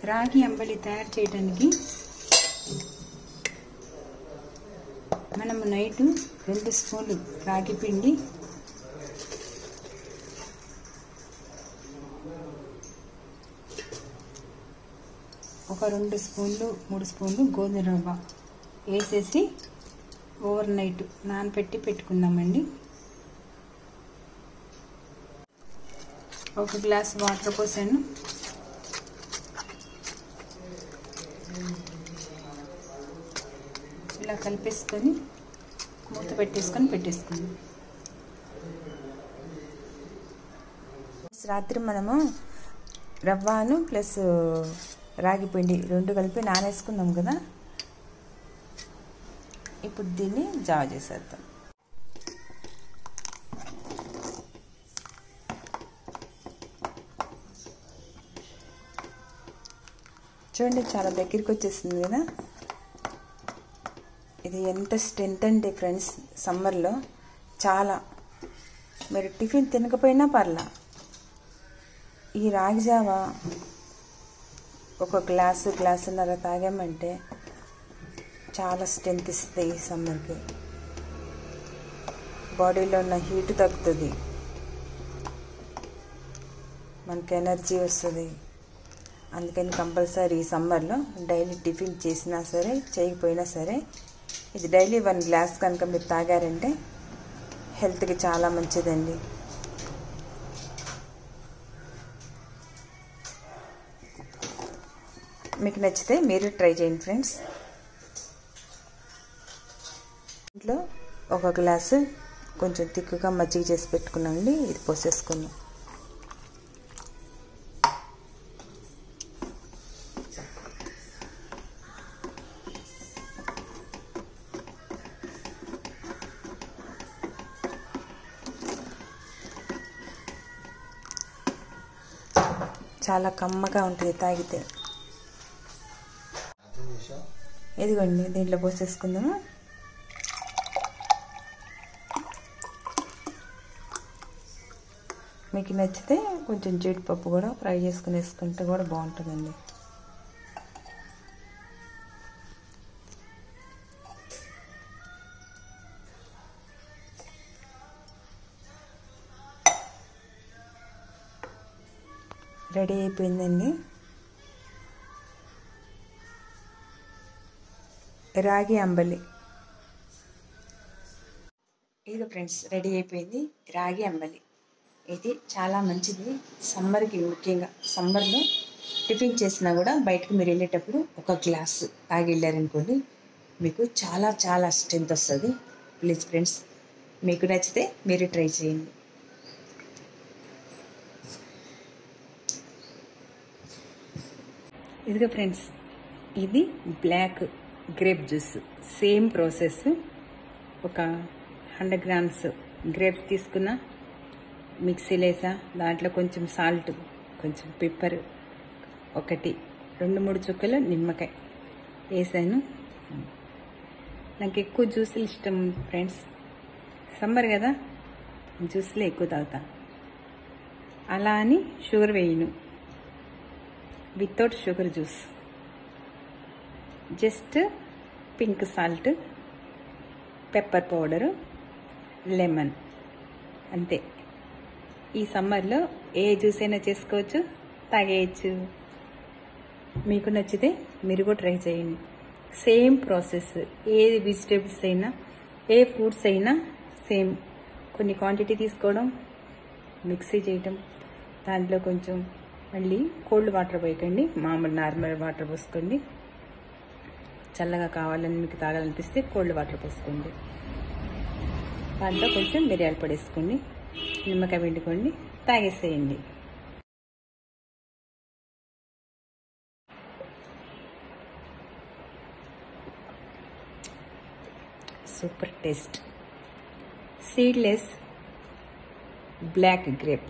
రాగి అంబలి తయారు చేయడానికి మనము నైట్ 2 స్పూన్లు రాగి పిండి, ఒక 2 స్పూన్లు 3 స్పూన్లు గోధుమ రవ్వ వేసేసి ఓవర్ నైట్ నానబెట్టి పెట్టుకుందామండి. ఒక గ్లాస్ వాటర్ పోసాను. ఇలా కలిపేసుకొని మూత పెట్టేసుకుందాం. రాత్రి మనము రవ్వను ప్లస్ రాగి పిండి 2 కలిపి నానేసుకున్నాం కదా. ఇప్పుడు దీన్ని జావ చేసేద్దాం. చూడండి, చాలా దగ్గరికి వచ్చేసింది కదా. ఇది ఎంత స్ట్రెంత్ అంటే ఫ్రెండ్స్, సమ్మర్లో చాలా, మీరు టిఫిన్ తినకపోయినా పర్లా ఈ రాగి జావ ఒక గ్లాసున్నర తాగామంటే చాలా స్ట్రెంత్ ఇస్తుంది. ఈ సమ్మర్కి బాడీలో ఉన్న హీట్ తగ్గుతుంది, మనకి ఎనర్జీ వస్తుంది. అందుకని కంపల్సరీ ఈ సమ్మర్లో డైలీ టిఫిన్ చేసినా సరే చేయకపోయినా సరే ఇది డైలీ 1 గ్లాస్ కనుక మీరు తాగారంటే హెల్త్కి చాలా మంచిదండి. మీకు నచ్చితే మీరు ట్రై చేయండి ఫ్రెండ్స్. ఇంట్లో ఒక గ్లాసు కొంచెం తిక్కుగా మజ్జిగ చేసి పెట్టుకున్నామండి, ఇది పోసేసుకున్నాం. చాలా కమ్మగా ఉంటుంది తాగితే. ఇదిగోండి, దీంట్లో పోసేసుకుందాము. మీకు నచ్చితే కొంచెం జీడిపప్పు కూడా ఫ్రై చేసుకుని వేసుకుంటే కూడా బాగుంటుందండి. రెడీ అయిపోయిందండి రాగి అంబలి. ఇది ఫ్రెండ్స్ రెడీ అయిపోయింది రాగి అంబలి. ఇది చాలా మంచిది సమ్మర్కి, ముఖ్యంగా సమ్మర్లో టిఫిన్ చేసినా కూడా బయటకు మీరు వెళ్ళేటప్పుడు ఒక గ్లాసు తాగి వెళ్ళారనుకోండి, మీకు చాలా చాలా స్ట్రెంత్ వస్తుంది. ప్లీజ్ ఫ్రెండ్స్, మీకు నచ్చితే మీరు ట్రై చేయండి. ఇదిగో ఫ్రెండ్స్, ఇది black grape juice. Same process. ఒక 100 గ్రామ్స్ గ్రేప్స్ తీసుకున్న, మిక్సీలో వేసా, దాంట్లో కొంచెం సాల్ట్, కొంచెం పెప్పర్, 2-3 చుక్కలు నిమ్మకాయ వేసాను. నాకు ఎక్కువ జ్యూసులు ఇష్టం ఫ్రెండ్స్, సమ్మర్ కదా జ్యూస్లో ఎక్కువ తాగుతా. అలా అని షుగర్ వేయను, without sugar juice. Just pink salt, pepper powder, lemon, అంతే. ఈ సమ్మర్లో ఏ జ్యూస్ అయినా చేసుకోవచ్చు, తాగేయచ్చు. మీకు నచ్చితే మీరు కూడా ట్రై చేయండి. Same process. ఏ వెజిటేబుల్స్ అయినా, ఏ ఫ్రూట్స్ అయినా సేమ్. కొన్ని క్వాంటిటీ తీసుకోవడం, మిక్సీ చేయటం, దాంట్లో కొంచెం మళ్ళీ కోల్డ్ వాటర్ పోయకండి, మామూలు నార్మల్ వాటర్ పోసుకోండి. చల్లగా కావాలని మీకు తాగాలనిపిస్తే కోల్డ్ వాటర్ పోసుకోండి. దాంట్లో కొంచెం మిరియాల పొడి వేసుకోండి, నిమ్మకాయ పిండుకోండి, తాగేసేయండి. Super taste. Seedless black grape.